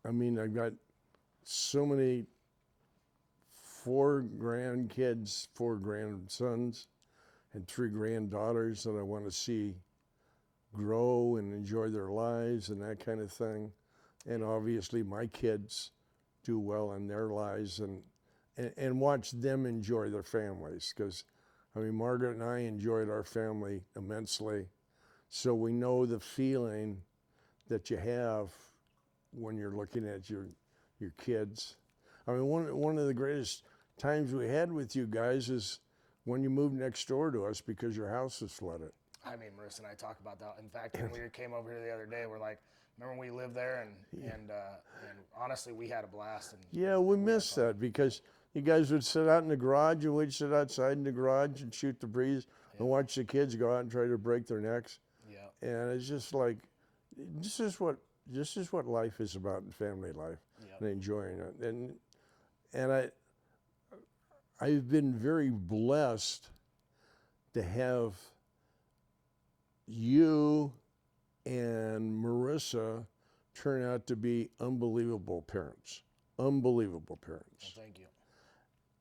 I mean, I've got so many, 4 grandkids, 4 grandsons, and 3 granddaughters that I want to see grow and enjoy their lives and that kind of thing. And obviously my kids do well in their lives, and watch them enjoy their families. Because, I mean, Margaret and I enjoyed our family immensely. So we know the feeling that you have when you're looking at your kids. I mean, one of the greatest times we had with you guys is when you moved next door to us because your house was flooded. I mean, Marissa and I talk about that. In fact, when we came over here the other day, we're like, remember when we lived there? And honestly, we had a blast. Yeah, we missed that because you guys would sit out in the garage and we'd sit outside in the garage and shoot the breeze and watch the kids go out and try to break their necks. Yeah. And it's just like, this is what life is about in family life, and enjoying it. And I've been very blessed to have you and Marissa turn out to be unbelievable parents. Unbelievable parents. Well, thank you.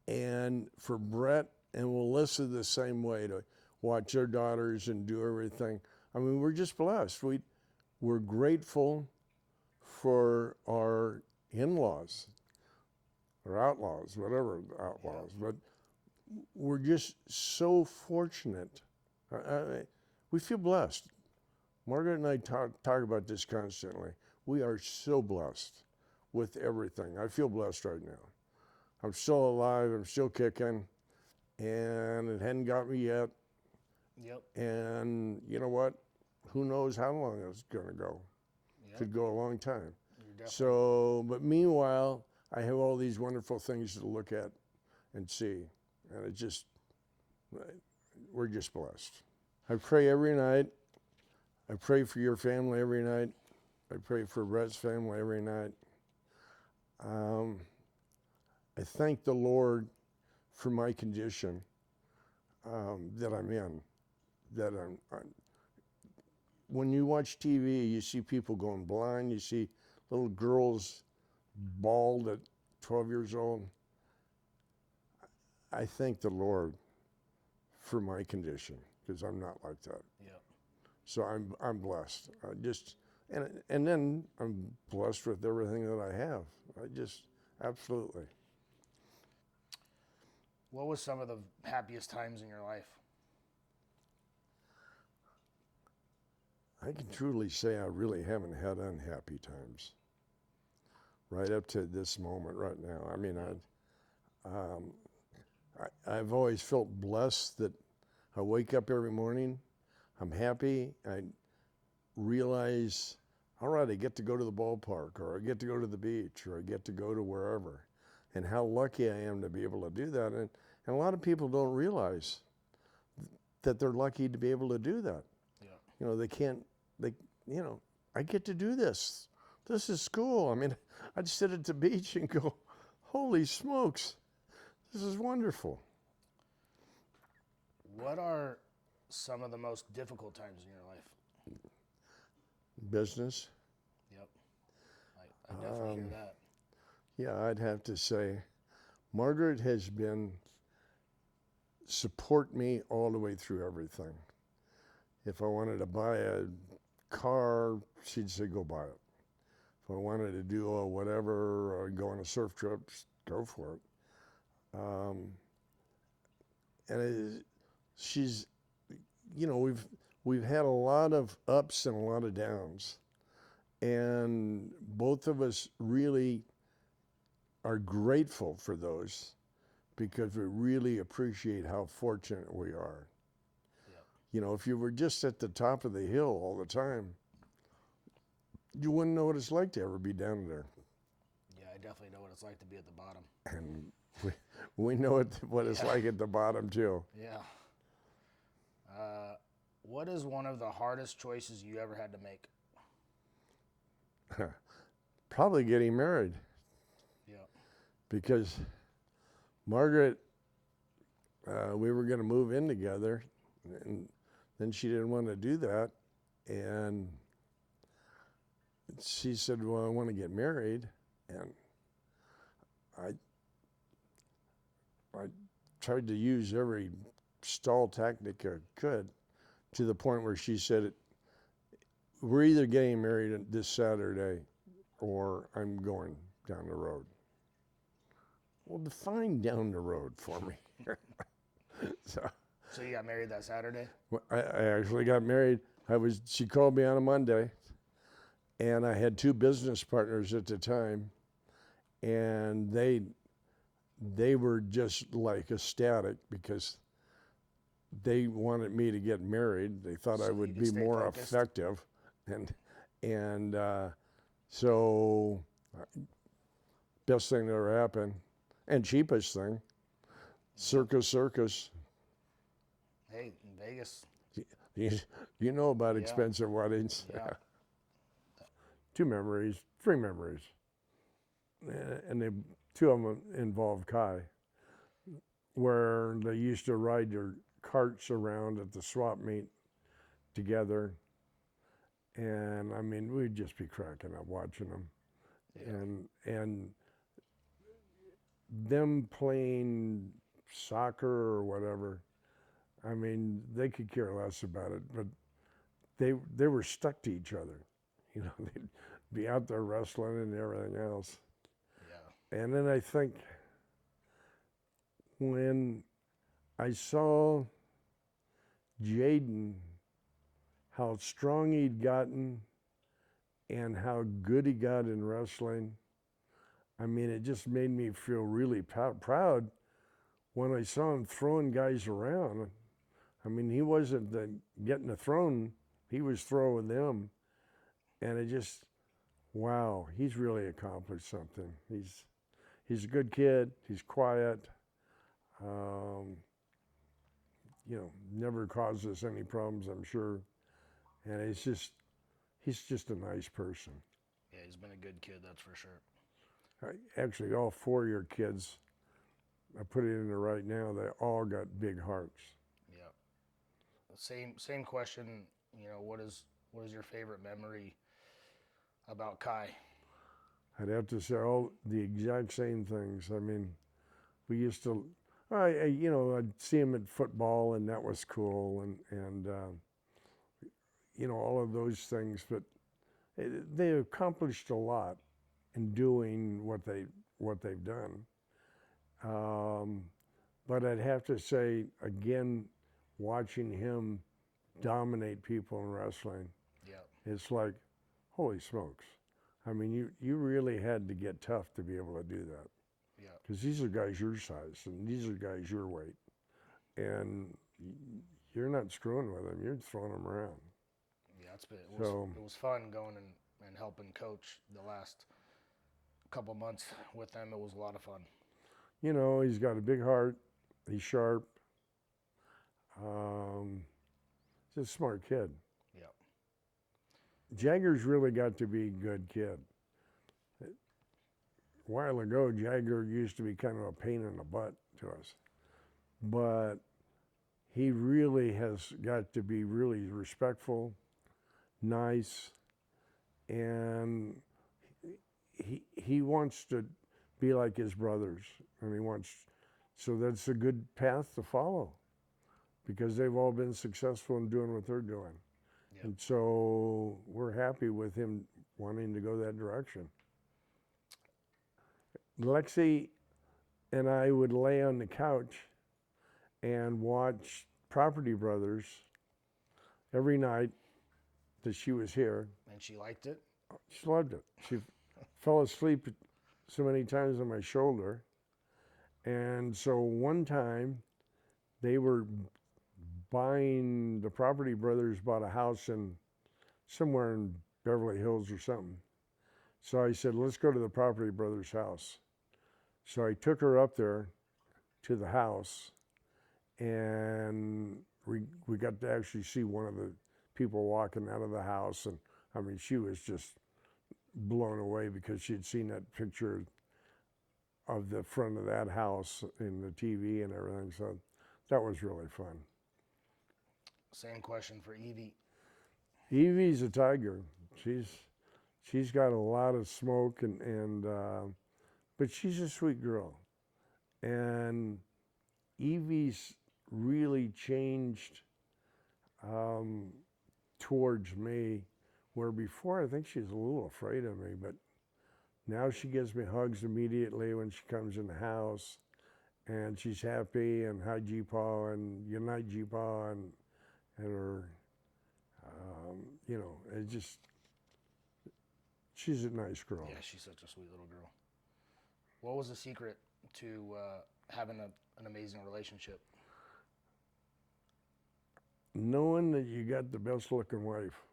And for Brett and Melissa the same way, to watch their daughters and do everything. I mean, we're just blessed. We're grateful for our in-laws or outlaws, whatever outlaws, but we're just so fortunate. We feel blessed. Margaret and I talk about this constantly. We are so blessed with everything. I feel blessed right now. I'm still alive, I'm still kicking, and it hadn't got me yet. Yep. And you know what? Who knows how long it's gonna go. Yep. Could go a long time. So, but meanwhile, I have all these wonderful things to look at and see. And we're just blessed. I pray every night. I pray for your family every night. I pray for Brett's family every night. I thank the Lord for my condition that I'm in. When you watch TV, you see people going blind. You see little girls bald at 12 years old. I thank the Lord for my condition because I'm not like that. Yep. So I'm blessed. And then I'm blessed with everything that I have. Absolutely. What was some of the happiest times in your life? I can truly say I really haven't had unhappy times right up to this moment right now. I mean, I've always felt blessed that I wake up every morning, I'm happy, I realize, all right, I get to go to the ballpark, or I get to go to the beach, or I get to go to wherever, and how lucky I am to be able to do that. And a lot of people don't realize that they're lucky to be able to do that. Yeah. You know, I get to do this. This is cool. I mean, I'd sit at the beach and go, holy smokes, this is wonderful. What are some of the most difficult times in your life? Business. Yep. I definitely hear that. Yeah, I'd have to say, Margaret has been support me all the way through everything. If I wanted to buy a car, she'd say, go buy it. If I wanted to do whatever, or go on a surf trip, go for it. She's, you know, we've had a lot of ups and a lot of downs, and both of us really are grateful for those because we really appreciate how fortunate we are. Yeah. You know, if you were just at the top of the hill all the time, you wouldn't know what it's like to ever be down there. Yeah, I definitely know what it's like to be at the bottom. And we know what it's like at the bottom too. Yeah. What is one of the hardest choices you ever had to make? Probably getting married. Yeah. Because Margaret, we were going to move in together, and then she didn't want to do that, and she said, well, I want to get married. And I tried to use every stall tactic I could, to the point where she said, we're either getting married this Saturday or I'm going down the road. Well, define down the road for me. So you got married that Saturday? I actually got married. She called me on a Monday, and I had 2 business partners at the time, and they were just like ecstatic because they wanted me to get married. They thought So I you would could be stay more focused. effective, and so best thing that ever happened, and cheapest thing, circus. Hey, in Vegas. You know about Yeah. expensive weddings. Yeah. 3 memories, and 2 of them involved Kai, where they used to ride their carts around at the swap meet together, and I mean we'd just be cracking up watching them, Yeah. and them playing soccer or whatever. I mean, they could care less about it, but they were stuck to each other. You know, they'd be out there wrestling and everything else. Yeah. And then I think when I saw Jaden, how strong he'd gotten and how good he got in wrestling, I mean, it just made me feel really proud when I saw him throwing guys around. I mean, he wasn't getting the thrown, he was throwing them. And it just, wow, he's really accomplished something. He's a good kid, he's quiet, you know, never caused us any problems, I'm sure. And he's just a nice person. Yeah, he's been a good kid, that's for sure. Actually, all 4 of your kids, I put it in there right now, they all got big hearts. Yeah. Same question. You know, what is your favorite memory about Kai? I'd have to say all the exact same things. I mean, we used to, you know, I'd see him at football, and that was cool, and you know, all of those things. But they accomplished a lot in doing what they've done. But I'd have to say again, watching him dominate people in wrestling, Yeah. it's like, holy smokes. I mean, you really had to get tough to be able to do that. Yeah. Because these are guys your size, and these are guys your weight. And you're not screwing with them, you're throwing them around. Yeah, it was fun going and helping coach the last couple months with them. It was a lot of fun. You know, he's got a big heart, he's sharp, he's a smart kid. Yeah. Jagger's really got to be a good kid. A while ago, Jagger used to be kind of a pain in the butt to us. But he really has got to be really respectful, nice, and he wants to be like his brothers. And he wants, so that's a good path to follow because they've all been successful in doing what they're doing. Yeah. And so we're happy with him wanting to go that direction. Lexi and I would lay on the couch and watch Property Brothers every night that she was here. And she liked it? She loved it. She fell asleep so many times on my shoulder. And so one time they were buying, the Property Brothers bought a house somewhere in Beverly Hills or something. So I said, let's go to the Property Brothers house. So I took her up there to the house, and we got to actually see one of the people walking out of the house. And I mean, she was just blown away because she'd seen that picture of the front of that house in the TV and everything. So that was really fun. Same question for Evie. Evie's a tiger. she's got a lot of smoke, but she's a sweet girl. And Evie's really changed towards me, where before I think she was a little afraid of me, but now she gives me hugs immediately when she comes in the house, and she's happy, and hi G-Paw and good night G-Paw, and her, it just, she's a nice girl. Yeah, she's such a sweet little girl. What was the secret to having an amazing relationship? Knowing that you got the best looking wife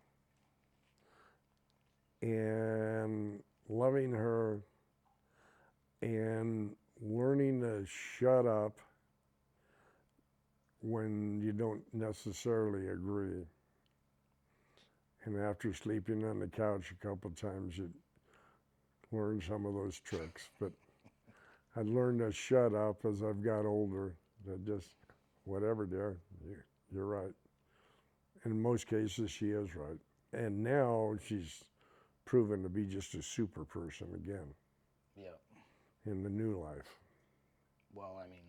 and loving her and learning to shut up when you don't necessarily agree. And after sleeping on the couch a couple times, you learn some of those tricks. But I learned to shut up as I've got older, that just, whatever, dear, you're right. In most cases, she is right. And now she's proven to be just a super person again. Yeah. In the new life. Well, I mean,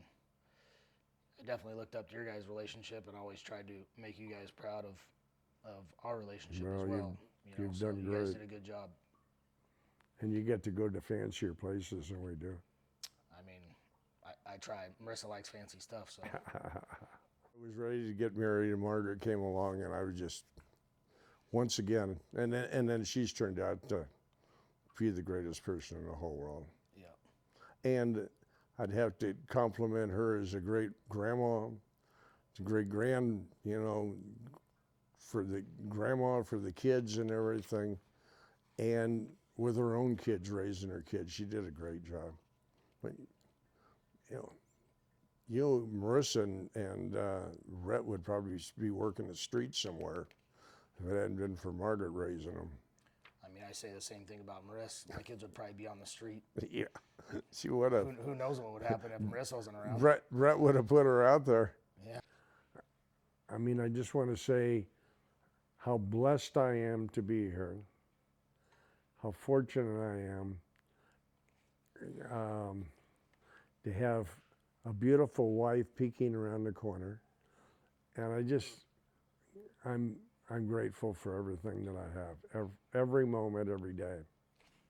I definitely looked up to your guys' relationship and always tried to make you guys proud of our relationship as well. You've so done you great. guys did a good job. And you get to go to fancier places than we do. I mean, I try. Marissa likes fancy stuff, so. I was ready to get married, and Margaret came along, and I was just, once again, and then she's turned out to be the greatest person in the whole world. Yeah. And I'd have to compliment her as a great grandma, a great for the grandma, for the kids and everything, and with her own kids, raising her kids. She did a great job. But, Marissa and Rhett would probably be working the streets somewhere if it hadn't been for Margaret raising them. I mean, I say the same thing about Marissa. My kids would probably be on the street. Yeah. She would have. Who knows what would happen if Marissa wasn't around? Rhett would have put her out there. Yeah. I mean, I just want to say how blessed I am to be here, how fortunate I am to have a beautiful wife peeking around the corner, and I'm grateful for everything that I have, every moment, every day.